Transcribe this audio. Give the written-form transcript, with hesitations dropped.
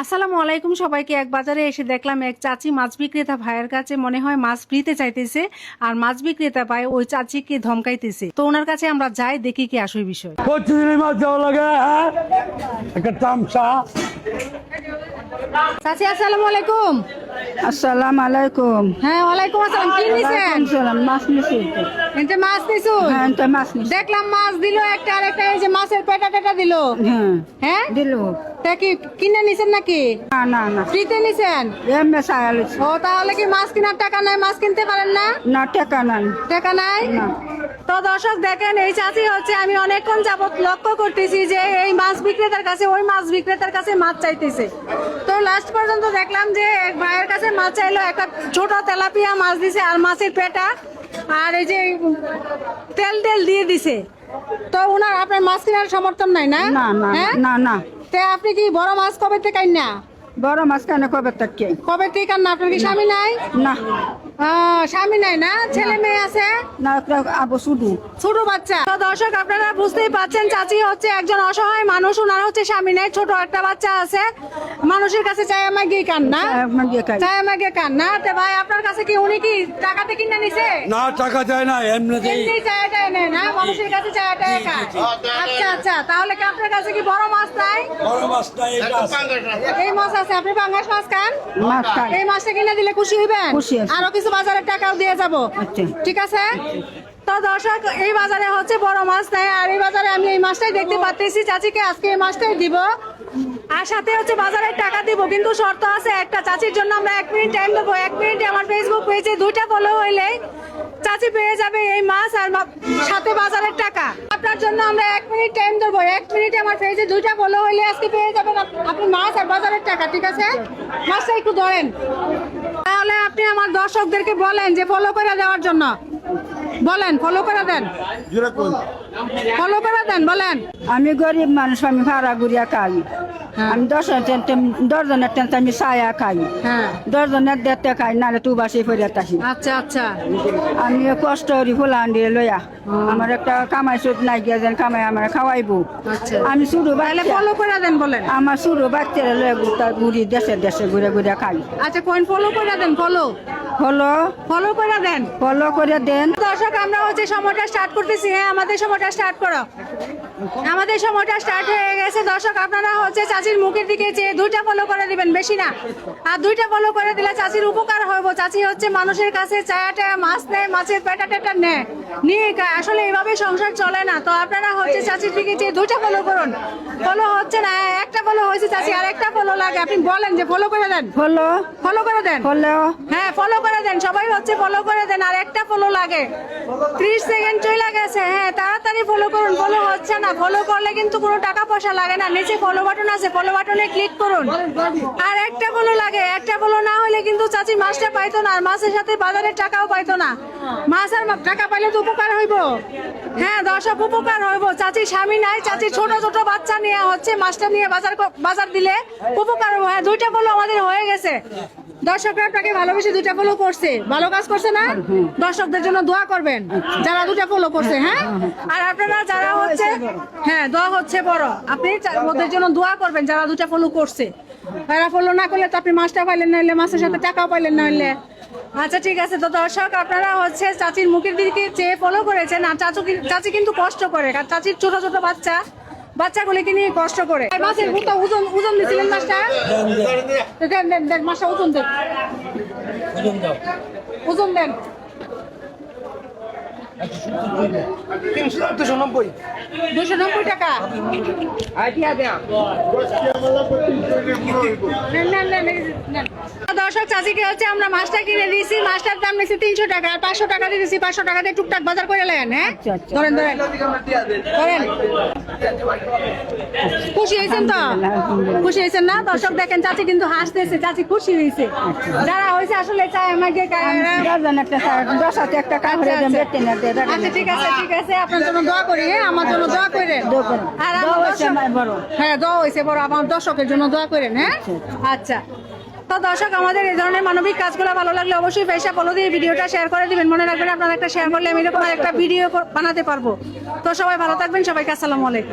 আসসালামু আলাইকুম সবাইকে। এক বাজারে এসে দেখলাম এক চাচি মাছ বিক্রেতা ভাইয়ের কাছে মনে হয় মাছ ফ্রিতে চাইতেছে, আর মাছ বিক্রেতা ভাই ওই চাচিকে ধমকাইতেছে। তো ওনার কাছে আমরা যাই, দেখি কি আসল বিষয়। প্রতিদিন মাছ দেওয়া লাগে, একটা তামসা। চাচি আসসালামু আলাইকুম। আসসালামু আলাইকুম। হ্যাঁ ওয়ালাইকুম আসসালাম। কি নিছেন? সালাম। মাছ নিছি। এতে মাছ নিছো? হ্যাঁ, এটা মাছ নিছি। দেখলাম মাছ দিলো একটা, আর একটা এই যে মাছের পেটা টেটা দিলো। হ্যাঁ, হ্যাঁ দিলো। তা কি কিনে নিছেন নাকি? না না না, ফ্রিতে নিছেন? এমনি চাইছি। ও তাহলে কি মাছ কেনার টাকা নাই, মাছ কিনতে পারেন না? না, টাকা নাই। টাকা নাই? না। তো দর্শক দেখেন, এই চাচি হচ্ছে, আমি অনেকক্ষণ যাবত লক্ষ্য করতেছি যে এই মাছ বিক্রেতার কাছে ওই মাছ বিক্রেতার কাছে মাছ চাইতেছে। তো লাস্ট পর্যন্ত দেখলাম যে এক ভাইয়ের কাছে মাছ চাইলো, একটা ছোট তেলাপিয়া মাছ দিছে আর মাছের পেটা আর এই যে তেল তেল দিয়ে দিছে। তো ওনার আপনার মাছ কেনার সমর্থন নাই না? না না হ্যাঁ? না না, তে আপনি কি বড় মাছ কবে থেকে না? বড় মাছ কেন কবে থেকে? কবে থেকে না? আপনার কি স্বামী নাই? না স্বামী নাই না? ছেলে মেয়ে আছে? না, একটা আবু শুধু ছোট বাচ্চা। তো দর্শক আপনারা বুঝতেই পাচ্ছেন, চাচি হচ্ছে একজন অসহায় মানুষ, ওনার হচ্ছে স্বামী নাই, ছোট একটা বাচ্চা আছে। মানুষের কাছে চায় মাগিয়ে কান না, চায় মাগিয়ে কান না। তো ভাই আপনার কাছে কি উনি কি টাকাতে কিনে নিছে? না, টাকা যায় না, এমনিতেই। এমনি চায়াটাই নেয় না, মানুষের কাছে চায়াটাই খায়। আচ্ছা আচ্ছা, তাহলে কি আপনার কাছে কি বড় মাছ নাই? বড় মাছটা এটা আছে। এই মাছ আছে, আপনি পাঙ্গাস মাছ খান? মাছ খাই। এই মাছটা কিনে দিলে খুশি হইবেন? খুশি আছি। আরো কিছু বাজারের টাকাও দিয়ে যাবো। আচ্ছা। ঠিক আছে। তো দর্শক এই বাজারে হচ্ছে বড় মাছ নাই, আর এই বাজারে আমি এই মাছটাই দেখতে পাচ্ছি। চাচিকে আজকে এই মাছটাই দিব, আর সাথে হচ্ছে বাজারের টাকা দিব, কিন্তু শর্ত আছে একটা। চাচির জন্য আমরা 1 মিনিট টাইম দেবো। 1 মিনিটে আমার ফেসবুক পেজে 2টা ফলো হইলে চাচি পেয়ে যাবে এই মাছ আর সাথে বাজারের টাকা। আপনার জন্য আমরা 1 মিনিট টাইম দেবো। 1 মিনিটে আমার পেজে 2টা ফলো হইলে আজকে পেয়ে যাবেন আপনি মাছ আর বাজারের টাকা। ঠিক আছে, মাছটা একটু ধরেন। তাহলে আপনি আমার দর্শকদেরকে বলেন যে ফলো করে দেওয়ার জন্য বলেন, ফলো করে দেন, ফলো করে দেন, বলেন। আমি গরিব মানুষ, আমি ভাড়া গুড়িয়া খাই। আমি 10 জনের টেন্ট আমি ছায়া খাই। হ্যাঁ 10 জনের দেখতে খাই, নাহলে তু বাসি ফেরিয়া থাকি। আচ্ছা আচ্ছা। আমি কষ্ট করি ফুলান দিয়ে লইয়া, আমার একটা কামাই সুদ নাই গিয়া, যেন কামাই আমার খাওয়াইবো। আচ্ছা, আমি শুরু তাহলে ফলো করে দেন, বলেন। আমার শুরু বাচ্চারা লয়ে ঘুরি দেশে দেশে ঘুরে ঘুরে খাই। আচ্ছা কোন ফলো করে দেন, ফলো ফলো ফলো করে দেন। ফলো করে দেন। দর্শক আমরা হচ্ছে সময়টা স্টার্ট করতেছি। হ্যাঁ আমাদের সময়টা স্টার্ট করো, আমাদের সময়টা স্টার্ট হয়ে গেছে। দর্শক আপনারা হচ্ছে চাচির মুখের দিকে চেয়ে 2টা ফলো করে দিবেন, বেশি না। আর 2টা ফলো করে দিলে চাচির উপকার হইব। চাচি হচ্ছে মানুষের কাছে চায়াটা মাছ নেয়, মাছের পেটা টেটা নেয়, নিয়ে আসলে এইভাবে সংসার চলে না। তো আপনারা হচ্ছে চাচির দিকে চেয়ে 2টা ফলো করুন। ফলো হচ্ছে না, একটা ফলো হয়েছে চাচি, আর একটা ফলো লাগে। আপনি বলেন যে ফলো করে দেন, ফলো ফলো করে দেন। ফলো হ্যাঁ ফলো করে দেন, সবাই হচ্ছে ফলো করে দেন। আর একটা ফলো লাগে, 30 সেকেন্ড চলে গেছে। হ্যাঁ তাড়াতাড়ি ফলো করুন, ফলো হচ্ছে না। ফলো করলে কিন্তু কোনো টাকা পয়সা লাগে না, নিচে ফলো বাটন আছে, ফলো বাটনে ক্লিক করুন। আর একটা ফলো লাগে, একটা ফলো না হলে কিন্তু চাচি মাছটা পাইতো না, আর মাছের সাথে বাজারের টাকাও পাইতো না। মাছ আর টাকা পাইলে তো উপকার হইব। হ্যাঁ দর্শক, উপকার হইব। চাচির স্বামী নাই, চাচির ছোট ছোট বাচ্চা নিয়ে হচ্ছে মাছটা নিয়ে বাজার দিলে উপকার হইব। হ্যাঁ 2টা ফলো আমাদের হয়ে গেছে। দর্শকরা আপনাকে ভালোবেসে 2টা ফলো করছে, ভালো কাজ করছে না? দর্শকদের জন্য দোয়া করবেন যারা 2টা ফলো করছে। হ্যাঁ আর আপনারা যারা হচ্ছে, হ্যাঁ দোয়া হচ্ছে বড়, আপনি ওদের জন্য দোয়া করবেন যারা 2টা ফলো করছে। এরা ফলো না করলে তো আপনি মাছটা পাইলেন না, হলে মাছের সাথে টাকাও পাইলেন না হলে। আচ্ছা ঠিক আছে। তো দর্শক আপনারা হচ্ছে চাচির মুখের দিকে চেয়ে ফলো করেছেন, আর চাচি কিন্তু কষ্ট করে, কারণ চাচির ছোট ছোট বাচ্চাগুলিকে নিয়ে কষ্ট করে। মাছের ওজন দিছিলেন মাছটা, দেন দেন দেন, মাছটা ওজন দেন, ওজন দেন। 290 টাকা। দর্শক চাচিকে হচ্ছে আমরা মাছটা কিনে দিয়েছি, মাছটার দাম নিয়েছি 300 টাকা, আর 500 টাকা দিয়েছি। 500 টাকা দিয়ে টুকটাক বাজার করে নেন। হ্যাঁ ধরেন ধরেন ধরেন। খুশি হয়েছেন তো? খুশি হয়েছেন না? দর্শক দেখেন চাচি কিন্তু হাসতেছে, চাচি খুশি হয়েছে। যারা হয়েছে আসলে চায় আমাকে। আচ্ছা ঠিক আছে, ঠিক আছে, আপনার জন্য দোয়া করি। হ্যাঁ আমার জন্য দোয়া করেন। আর হ্যাঁ দোয়া হয়েছে বড়, আমার দর্শকের জন্য দোয়া করেন। হ্যাঁ আচ্ছা। তো দর্শক আমাদের এই ধরনের মানবিক কাজগুলো ভালো লাগলে অবশ্যই পেশা ফলো দিয়ে ভিডিওটা শেয়ার করে দিবেন। মনে রাখবেন আপনারা একটা শেয়ার করলে আমি এরকম একটা ভিডিও বানাতে পারবো। তো সবাই ভালো থাকবেন, সবাইকে আসসালামু আলাইকুম।